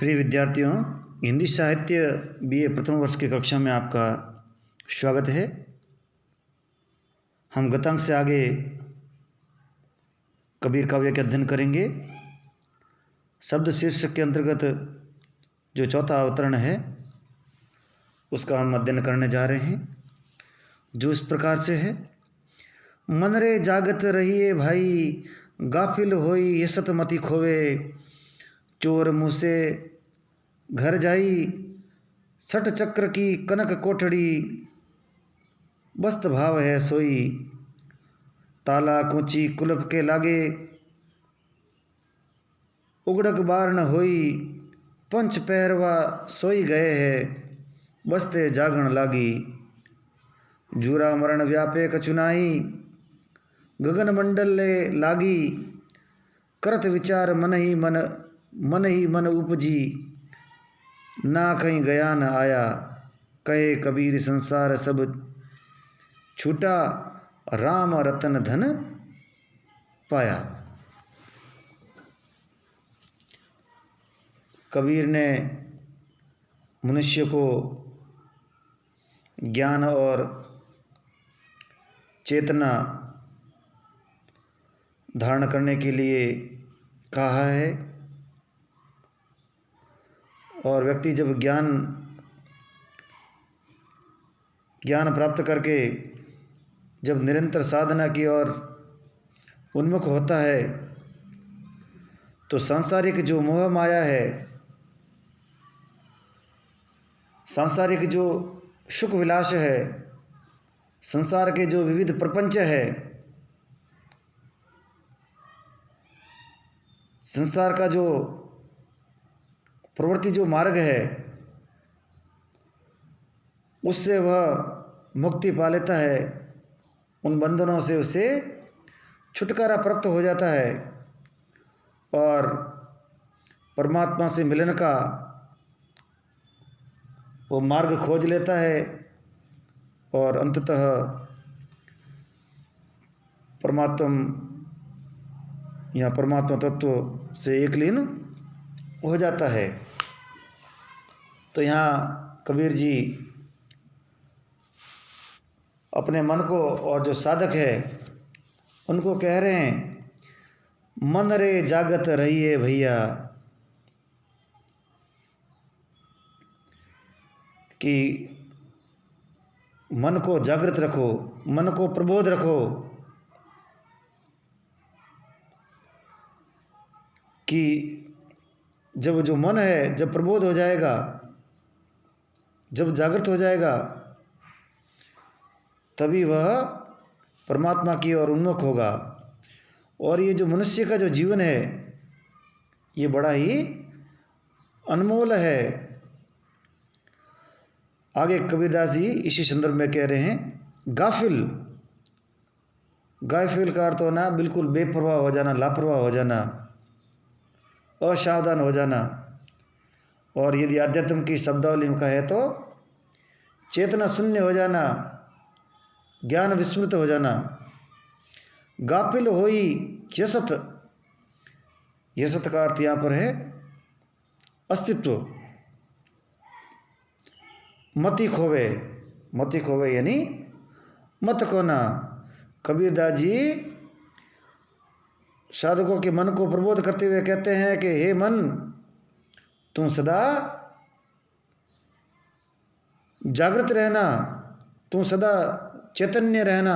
प्रिय विद्यार्थियों, हिंदी साहित्य बीए प्रथम वर्ष की कक्षा में आपका स्वागत है। हम गतांक से आगे कबीर काव्य के अध्ययन करेंगे। शब्द शीर्षक के अंतर्गत जो चौथा अवतरण है उसका हम अध्ययन करने जा रहे हैं, जो इस प्रकार से है। मन रे जागत रहिए भाई, गाफिल होई ये सत मति खोवे। चोर मुँह से घर जाई, सठ चक्र की कनक कोठड़ी। बस्त भाव है सोई, ताला कूची कुलप के लागे। उगड़क बार न होई, पंच पहरवा सोई गए है। बस्ते जागण लागी, जूरा मरण व्यापे कचुनाई। गगन मंडल ले लागी, करत विचार मन ही मन उपजी। ना कहीं गया न आया, कहे कबीर संसार सब। छूटा राम रतन धन पाया। कबीर ने मनुष्य को ज्ञान और चेतना धारण करने के लिए कहा है, और व्यक्ति जब ज्ञान प्राप्त करके जब निरंतर साधना की ओर उन्मुख होता है तो सांसारिक जो मोह माया है, सांसारिक जो सुख विलास है, संसार के जो विविध प्रपंच है, संसार का जो प्रवृत्ति जो मार्ग है, उससे वह मुक्ति पा लेता है। उन बंधनों से उसे छुटकारा प्राप्त हो जाता है और परमात्मा से मिलन का वो मार्ग खोज लेता है और अंततः परमात्मा तत्व से एक लीन हो जाता है। तो यहाँ कबीर जी अपने मन को और जो साधक है उनको कह रहे हैं, मन रे जागत रहिए भैया, कि मन को जागृत रखो, मन को प्रबोध रखो, कि जब जो मन है जब प्रबोध हो जाएगा, जब जागृत हो जाएगा, तभी वह परमात्मा की ओर उन्मुख होगा। और ये जो मनुष्य का जो जीवन है ये बड़ा ही अनमोल है। आगे कबीरदास जी इसी संदर्भ में कह रहे हैं, गाफिल का अर्थ होना बिल्कुल बेपरवाह हो जाना, लापरवाह हो जाना, असावधान हो जाना। और यदि अध्यात्म की शब्दावली में कहे तो चेतना शून्य हो जाना, ज्ञान विस्मृत हो जाना। गाफिल होई यसत, यसत का अर्थ यहाँ पर है अस्तित्व। मति खोवे यानी मत खोना। कबीरदास जी साधकों के मन को प्रबोध करते हुए कहते हैं कि हे मन, तुम सदा जागृत रहना, तुम सदा चैतन्य रहना,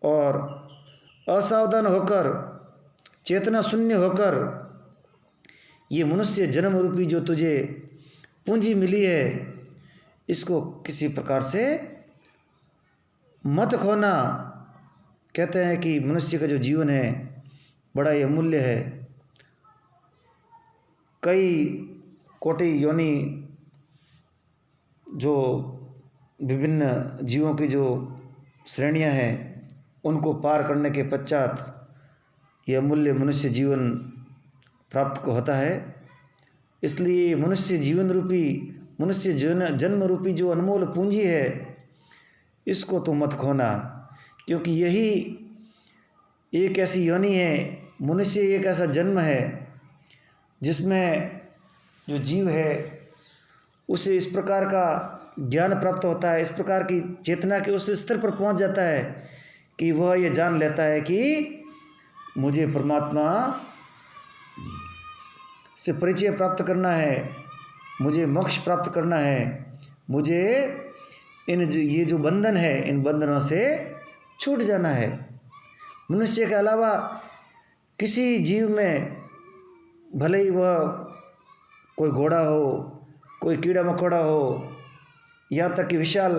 और असावधान होकर, चेतना शून्य होकर ये मनुष्य जन्म रूपी जो तुझे पूंजी मिली है इसको किसी प्रकार से मत खोना। कहते हैं कि मनुष्य का जो जीवन है बड़ा ही अमूल्य है। कई कोटि योनि जो विभिन्न जीवों की जो श्रेणियां हैं उनको पार करने के पश्चात ये अमूल्य मनुष्य जीवन प्राप्त को होता है। इसलिए मनुष्य जीवन रूपी, मनुष्य जन्म रूपी जो अनमोल पूंजी है इसको तो मत खोना, क्योंकि यही एक ऐसी योनि है, मनुष्य एक ऐसा जन्म है जिसमें जो जीव है उसे इस प्रकार का ज्ञान प्राप्त होता है, इस प्रकार की चेतना के उस स्तर पर पहुंच जाता है कि वह ये जान लेता है कि मुझे परमात्मा से परिचय प्राप्त करना है, मुझे मोक्ष प्राप्त करना है, मुझे ये जो बंधन है इन बंधनों से छूट जाना है। मनुष्य के अलावा किसी जीव में, भले ही वह कोई घोड़ा हो, कोई कीड़ा मकोड़ा हो, यहाँ तक कि विशाल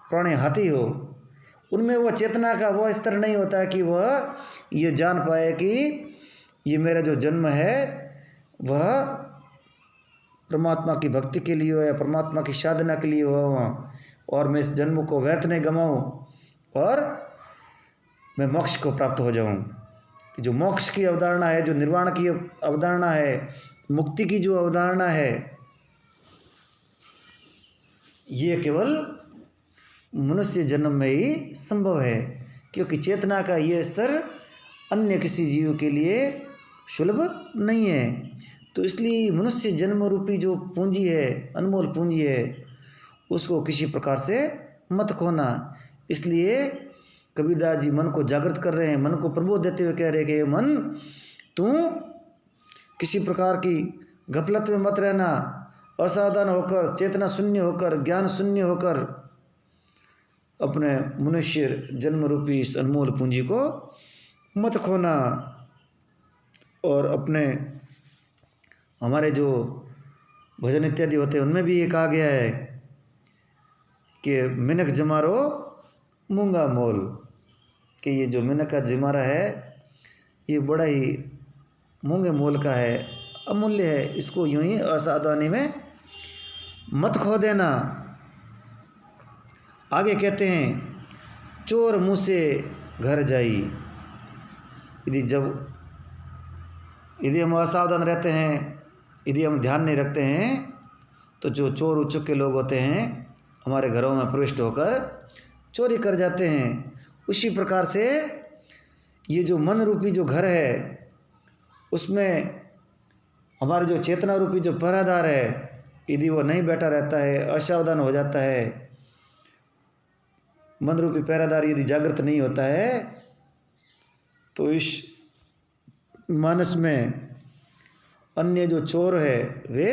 प्राणी हाथी हो, उनमें वह चेतना का वह स्तर नहीं होता है कि वह ये जान पाए कि ये मेरा जो जन्म है वह परमात्मा की भक्ति के लिए हो या परमात्मा की साधना के लिए हो, और मैं इस जन्म को व्यर्थ नहीं गंवाऊँ और मैं मोक्ष को प्राप्त हो जाऊँ। जो मोक्ष की अवधारणा है, जो निर्वाण की अवधारणा है, मुक्ति की जो अवधारणा है, ये केवल मनुष्य जन्म में ही संभव है, क्योंकि चेतना का ये स्तर अन्य किसी जीव के लिए सुलभ नहीं है। तो इसलिए मनुष्य जन्म रूपी जो पूंजी है, अनमोल पूंजी है, उसको किसी प्रकार से मत खोना। इसलिए कबीरदास जी मन को जागृत कर रहे हैं, मन को प्रबोध देते हुए कह रहे हैं कि मन, तू किसी प्रकार की गफलत में मत रहना, असावधान होकर, चेतना शून्य होकर, ज्ञान शून्य होकर अपने मनुष्य जन्म रूपी इस अनमोल पूंजी को मत खोना। और अपने हमारे जो भजन इत्यादि होते हैं उनमें भी ये कहा गया है कि मिनक जमारो मूंगा मोल, कि ये जो मिनक का जमारा है ये बड़ा ही मूंगे मोल का है, अमूल्य है, इसको यूं ही असावधानी में मत खो देना। आगे कहते हैं, चोर मुँह से घर जाई। यदि हम असावधान रहते हैं, यदि हम ध्यान नहीं रखते हैं, तो जो चोर उचुक के लोग होते हैं हमारे घरों में प्रविष्ट होकर चोरी कर जाते हैं। उसी प्रकार से ये जो मन रूपी जो घर है, उसमें हमारे जो चेतना रूपी जो पहरादार है, यदि वो नहीं बैठा रहता है, असावधान हो जाता है, मन रूपी पहरादार यदि जागृत नहीं होता है, तो इस मानस में अन्य जो चोर है वे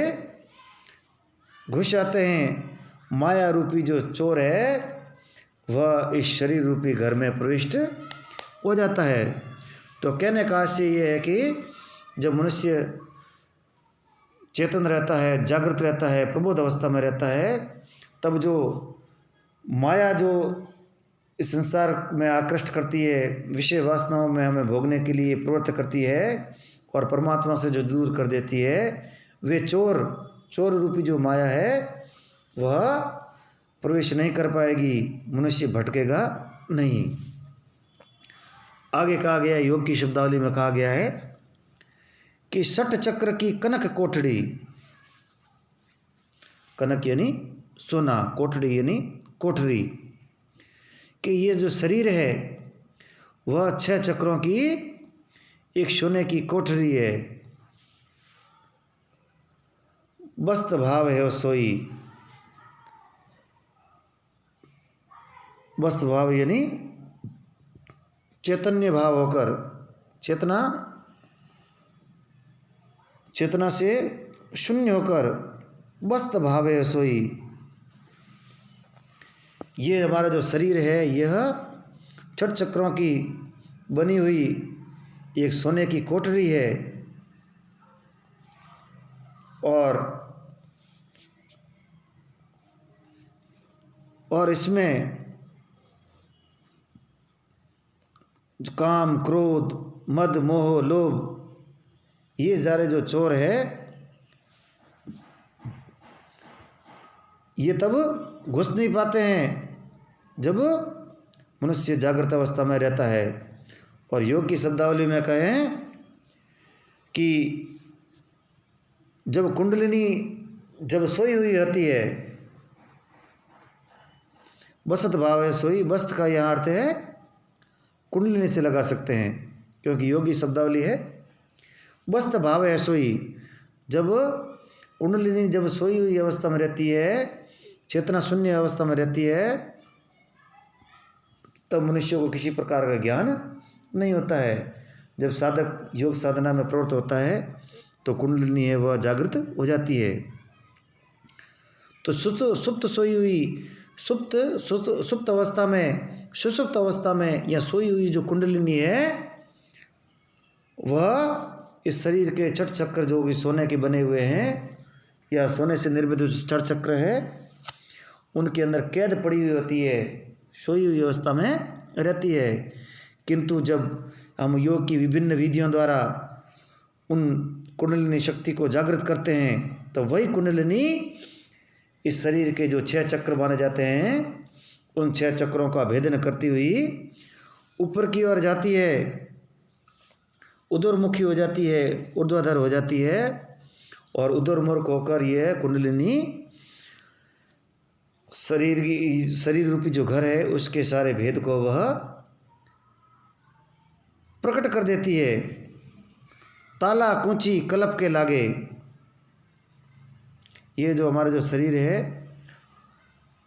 घुस आते हैं। माया रूपी जो चोर है वह इस शरीर रूपी घर में प्रविष्ट हो जाता है। तो कहने का आशय ये है कि जब मनुष्य चेतन रहता है, जागृत रहता है, प्रबोध अवस्था में रहता है, तब जो माया जो इस संसार में आकृष्ट करती है, विषय वासनाओं में हमें भोगने के लिए प्रवृत्त करती है और परमात्मा से जो दूर कर देती है, वे चोर रूपी जो माया है वह प्रवेश नहीं कर पाएगी, मनुष्य भटकेगा नहीं। आगे कहा गया, योग की शब्दावली में कहा गया है कि षट चक्र की कनक कोठड़ी, कनक यानी सोना, कोठड़ी यानी कोठरी, कि ये जो शरीर है वह 6 चक्रों की एक सोने की कोठरी है। वस्त भाव है सोई, वस्त भाव यानी चैतन्य भाव होकर, चेतना से शून्य होकर वस्त भाव है सोई। ये हमारा जो शरीर है यह 6 चक्रों की बनी हुई एक सोने की कोठरी है, और इसमें जो काम, क्रोध, मद, मोह, लोभ, ये सारे जो चोर है ये तब घुस नहीं पाते हैं जब मनुष्य जागृत अवस्था में रहता है। और योग की शब्दावली में कहें कि जब कुंडलिनी जब सोई हुई होती है, वसत भाव है सोई, वस्त का यहाँ अर्थ है कुंडलिनी से लगा सकते हैं, क्योंकि योगी शब्दावली है वस्त भाव है सोई। जब कुंडलिनी जब सोई हुई अवस्था में रहती है, चेतना शून्य अवस्था में रहती है, तब मनुष्य को किसी प्रकार का ज्ञान नहीं होता है। जब साधक योग साधना में प्रवृत्त होता है तो कुंडलिनी है वह जागृत हो जाती है। तो सुप्त सोई हुई सुप्त अवस्था में, सुषुप्त अवस्था में या सोई हुई जो कुंडलिनी है वह इस शरीर के चट चक्र जो कि सोने के बने हुए हैं या सोने से निर्मित जो चट चक्र है उनके अंदर कैद पड़ी हुई होती है, सोई हुई अवस्था में रहती है। किंतु जब हम योग की विभिन्न विधियों द्वारा उन कुंडलिनी शक्ति को जागृत करते हैं तो वही कुंडलिनी इस शरीर के जो 6 चक्र माने जाते हैं उन 6 चक्रों का भेदन करती हुई ऊपर की ओर जाती है, उदरमुखी हो जाती है, ऊर्ध्वाधर हो जाती है और उदरमुख होकर यह कुंडलिनी शरीर रूपी जो घर है उसके सारे भेद को वह प्रकट कर देती है। ताला कूंची कलप के लागे, ये जो हमारा जो शरीर है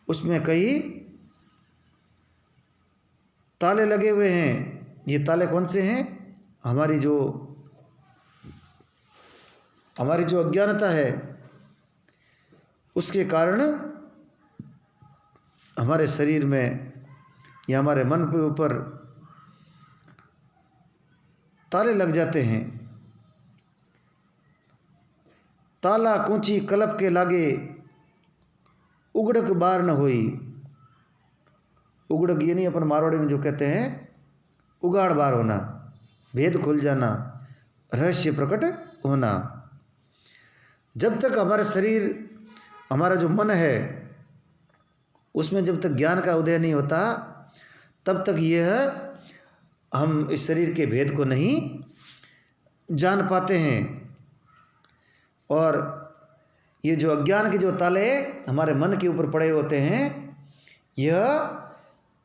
उसमें कई ताले लगे हुए हैं। ये ताले कौन से हैं? हमारी जो अज्ञानता है उसके कारण हमारे शरीर में या हमारे मन के ऊपर ताले लग जाते हैं। ताला कूंची कलप के लागे, उगड़क बार न होई। उगड़क ये नहीं अपन मारवाड़ी में जो कहते हैं उगाड़ बार होना, भेद खुल जाना, रहस्य प्रकट होना। जब तक हमारा शरीर, हमारा जो मन है उसमें जब तक ज्ञान का उदय नहीं होता तब तक यह हम इस शरीर के भेद को नहीं जान पाते हैं। और ये जो अज्ञान के जो ताले हमारे मन के ऊपर पड़े होते हैं यह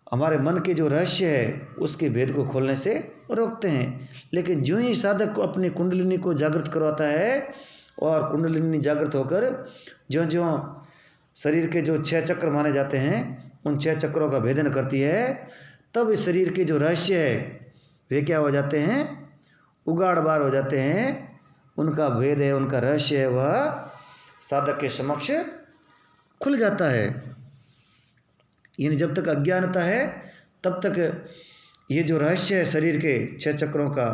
हमारे मन के जो रहस्य है उसके भेद को खोलने से रोकते हैं। लेकिन जो ही साधक को अपनी कुंडलिनी को जागृत करवाता है और कुंडलिनी जागृत होकर ज्यों ज्यों शरीर के जो 6 चक्र माने जाते हैं उन 6 चक्रों का भेदन करती है, तब इस शरीर के जो रहस्य है वे क्या हो जाते हैं? उगाड़ बार हो जाते हैं। उनका भेद है, उनका रहस्य है, वह साधक के समक्ष खुल जाता है। यानी जब तक अज्ञानता है तब तक ये जो रहस्य है शरीर के 6 चक्रों का,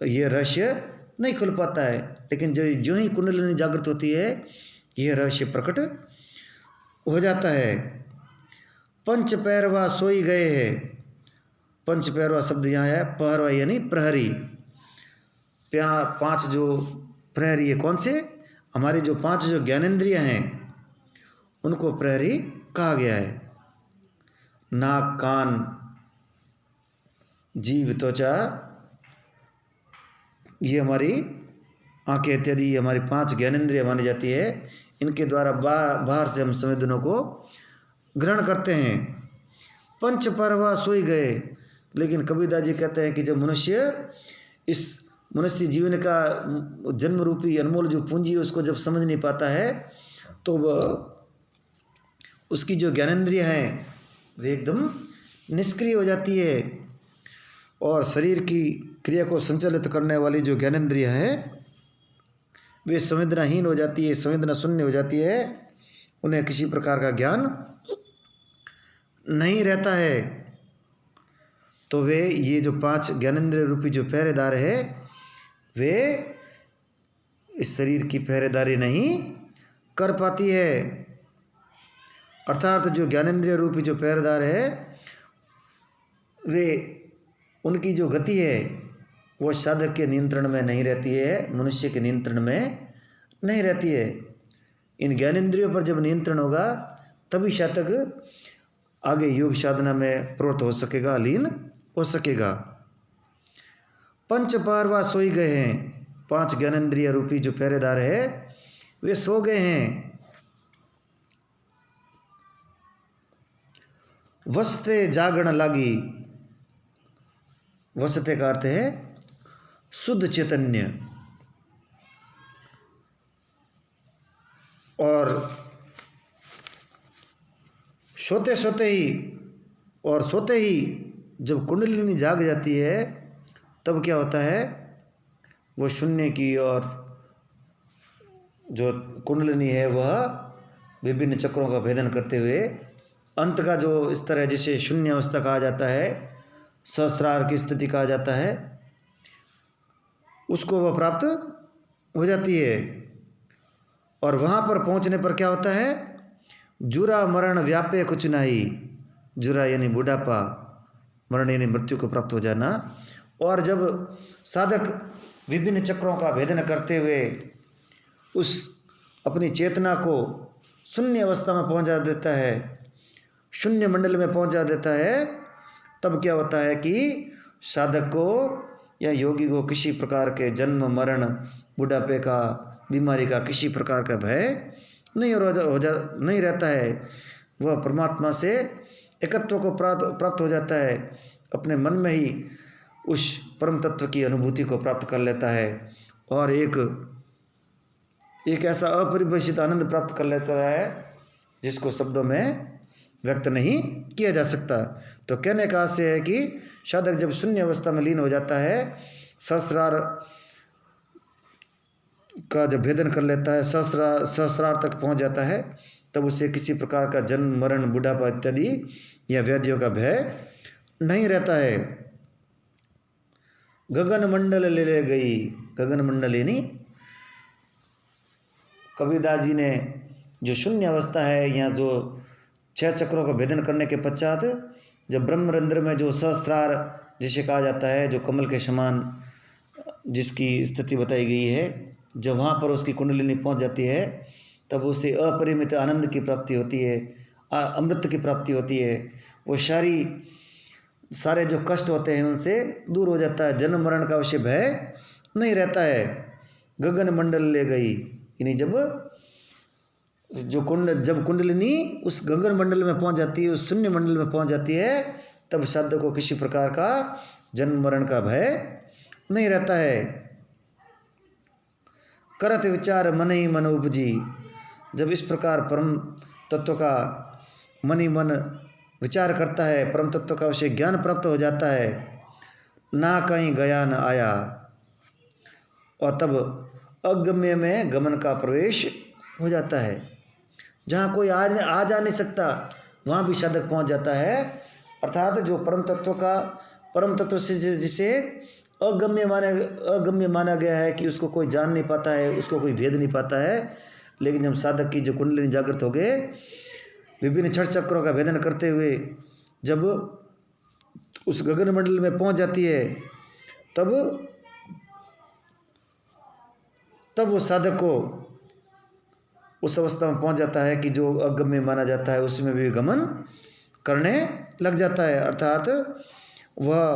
ये रहस्य नहीं खुल पाता है। लेकिन जो ही कुंडलिनी जागृत होती है यह रहस्य प्रकट हो जाता है। पंच पैरवा सोई गए है। पंच पैरवा शब्द यहाँ है, पहरवा यानी प्रहरी। 5 जो प्रहरी है, कौन से? हमारी जो 5 जो ज्ञानेंद्रियाँ हैं उनको प्रहरी कहा गया है। नाक, कान, जीभ, त्वचा, ये हमारी आंखें इत्यादि हमारी 5 ज्ञानेंद्रिय मानी जाती है। इनके द्वारा बाहर से हम संवेदनों को ग्रहण करते हैं। पंच परवा सोई गए। लेकिन कबीरदास जी कहते हैं कि जब मनुष्य इस मनुष्य जीवन का जन्म रूपी अनमोल जो पूंजी है उसको जब समझ नहीं पाता है तो वह उसकी जो ज्ञानेंद्रिय हैं वे एकदम निष्क्रिय हो जाती है और शरीर की क्रिया को संचालित करने वाली जो ज्ञानेंद्रिय हैं वे संवेदनाहीन हो जाती है, संवेदना शून्य हो जाती है। उन्हें किसी प्रकार का ज्ञान नहीं रहता है। तो वे ये जो 5 ज्ञानेंद्रिय रूपी जो पहरेदार है वे इस शरीर की पहरेदारी नहीं कर पाती है। अर्थात जो ज्ञानेंद्रिय रूपी जो पहरेदार है वे उनकी जो गति है वो साधक के नियंत्रण में नहीं रहती है, मनुष्य के नियंत्रण में नहीं रहती है। इन ज्ञानेंद्रियों पर जब नियंत्रण होगा तभी साधक आगे योग साधना में प्रवृत्त हो सकेगा, लीन हो सकेगा। पंच पारवा सोई गए हैं। 5 ज्ञानेंद्रिय रूपी जो पहरेदार है वे सो गए हैं। वसते जागण लागी। वसते का अर्थ है शुद्ध चैतन्य। और सोते ही जब कुंडलिनी जाग जाती है तब क्या होता है, वो शून्य की और जो कुंडलिनी है वह विभिन्न चक्रों का भेदन करते हुए अंत का जो स्तर है, जिसे शून्य अवस्था कहा जाता है, सहस्रार की स्थिति कहा जाता है, उसको वह प्राप्त हो जाती है। और वहाँ पर पहुँचने पर क्या होता है, जुरा मरण व्यापे कुछ नहीं। जुरा यानी बुढ़ापा, मरण यानी मृत्यु को प्राप्त हो जाना। और जब साधक विभिन्न चक्रों का भेदन करते हुए उस अपनी चेतना को शून्य अवस्था में पहुंचा देता है, शून्य मंडल में पहुंचा देता है, तब क्या होता है कि साधक को या योगी को किसी प्रकार के जन्म मरण बुढ़ापे का, बीमारी का किसी प्रकार का भय नहीं रहता है। वह परमात्मा से एकत्व को प्राप्त हो जाता है, अपने मन में ही उस परम तत्व की अनुभूति को प्राप्त कर लेता है और एक ऐसा अपरिभाषित आनंद प्राप्त कर लेता है जिसको शब्दों में व्यक्त नहीं किया जा सकता। तो कहने का आशय है कि साधक जब शून्य अवस्था में लीन हो जाता है, सहस्रार का जब भेदन कर लेता है, सहस्रार तक पहुंच जाता है, तब उसे किसी प्रकार का जन्म मरण बुढ़ापा इत्यादि या व्याधियों का भय नहीं रहता है। गगन मंडल ले गई। गगन मंडल यानी कबीरदास जी ने जो शून्य अवस्था है, या जो 6 चक्रों का भेदन करने के पश्चात जब ब्रह्मरंध्र में जो सहस्रार जिसे कहा जाता है, जो कमल के समान जिसकी स्थिति बताई गई है, जब वहाँ पर उसकी कुंडलिनी पहुँच जाती है तब उसे अपरिमित आनंद की प्राप्ति होती है, अमृत की प्राप्ति होती है। वो सारे जो कष्ट होते हैं उनसे दूर हो जाता है, जन्म मरण का उसे भय नहीं रहता है। गगन मंडल ले गई, यानी जब कुंडलिनी उस गगन मंडल में पहुंच जाती है, उस शून्य मंडल में पहुंच जाती है, तब साधक को किसी प्रकार का जन्म मरण का भय नहीं रहता है। करत विचार मन ही मन उपजी। जब इस प्रकार परम तत्व का मन ही मन विचार करता है, परम तत्व का उसे ज्ञान प्राप्त हो जाता है, ना कहीं गया न आया, और तब अगम्य में गमन का प्रवेश हो जाता है। जहाँ कोई आ जा नहीं सकता वहाँ भी साधक पहुँच जाता है। अर्थात जो परम तत्व से जिसे अगम्य माना गया है कि उसको कोई जान नहीं पाता है, उसको कोई भेद नहीं पाता है, लेकिन जब साधक की जो कुंडलिनी जागृत हो गए, विभिन्न 6 चक्रों का भेदन करते हुए जब उस गगन मंडल में पहुंच जाती है, तब वो साधक को उस अवस्था में पहुंच जाता है कि जो अगम्य माना जाता है उसमें भी गमन करने लग जाता है। अर्थात वह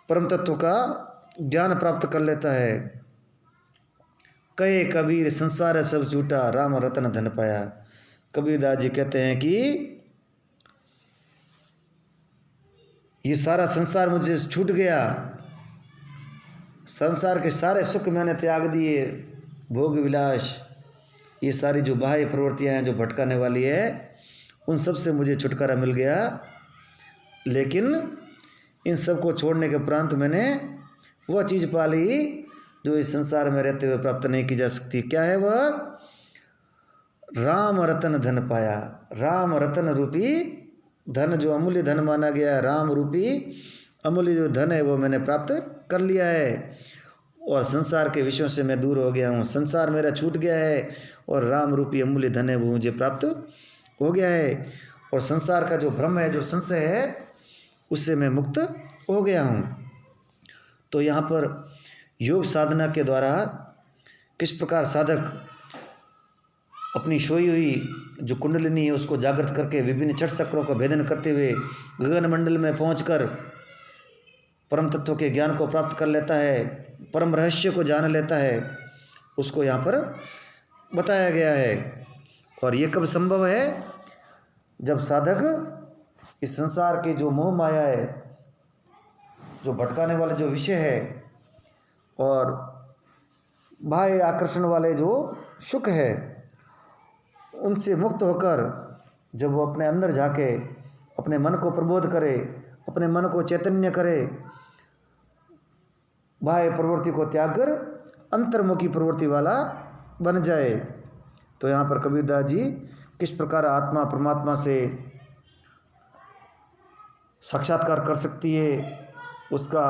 परम तत्व का ज्ञान प्राप्त कर लेता है। कहे कबीर संसार सब झूठा, राम रतन धन पाया। कबीरदास जी कहते हैं कि ये सारा संसार मुझे छूट गया, संसार के सारे सुख मैंने त्याग दिए, भोग विलास, ये सारी जो बाह्य प्रवृत्तियाँ हैं जो भटकाने वाली है, उन सब से मुझे छुटकारा मिल गया। लेकिन इन सब को छोड़ने के उपरांत मैंने वह चीज़ पा ली जो इस संसार में रहते हुए प्राप्त नहीं की जा सकती। क्या है वह? राम रतन धन पाया। राम रतन रूपी धन, जो अमूल्य धन माना गया है, राम रूपी अमूल्य जो धन है वो मैंने प्राप्त कर लिया है, और संसार के विषयों से मैं दूर हो गया हूँ। संसार मेरा छूट गया है और राम रूपी अमूल्य धन है वो मुझे प्राप्त हो गया है, और संसार का जो भ्रम है, जो संशय है, उससे मैं मुक्त हो गया हूँ। तो यहाँ पर योग साधना के द्वारा किस प्रकार साधक अपनी सोई हुई जो कुंडलिनी है उसको जागृत करके विभिन्न 6 चक्रों का भेदन करते हुए गगन मंडल में पहुंचकर परम तत्व के ज्ञान को प्राप्त कर लेता है, परम रहस्य को जान लेता है, उसको यहाँ पर बताया गया है। और ये कब संभव है? जब साधक इस संसार के जो मोह माया है, जो भटकाने वाले जो विषय है, और बाह्य आकर्षण वाले जो सुख है, उनसे मुक्त होकर जब वो अपने अंदर जाके अपने मन को प्रबोध करे, अपने मन को चैतन्य करे, बाह्य प्रवृत्ति को त्याग कर अंतर्मुखी प्रवृत्ति वाला बन जाए। तो यहाँ पर कबीरदास जी किस प्रकार आत्मा परमात्मा से साक्षात्कार कर सकती है, उसका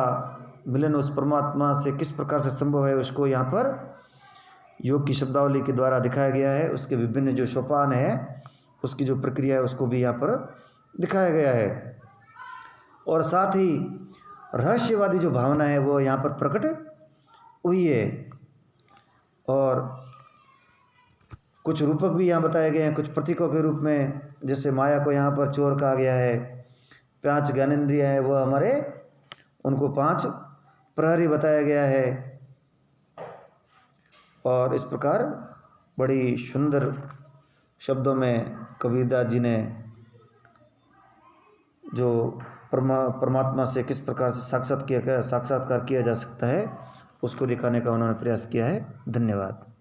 मिलन उस परमात्मा से किस प्रकार से संभव है, उसको यहाँ पर योग की शब्दावली के द्वारा दिखाया गया है। उसके विभिन्न जो सोपान है, उसकी जो प्रक्रिया है, उसको भी यहाँ पर दिखाया गया है। और साथ ही रहस्यवादी जो भावना है वो यहाँ पर प्रकट हुई है। और कुछ रूपक भी यहाँ बताए गए हैं, कुछ प्रतीकों के रूप में, जैसे माया को यहाँ पर चोर कहा गया है, 5 ज्ञानेंद्रिय है वह हमारे, उनको 5 प्रहरी बताया गया है। और इस प्रकार बड़ी सुंदर शब्दों में कबीरदास जी ने जो परमात्मा से किस प्रकार से साक्षात्कार किया जा सकता है, उसको दिखाने का उन्होंने प्रयास किया है। धन्यवाद।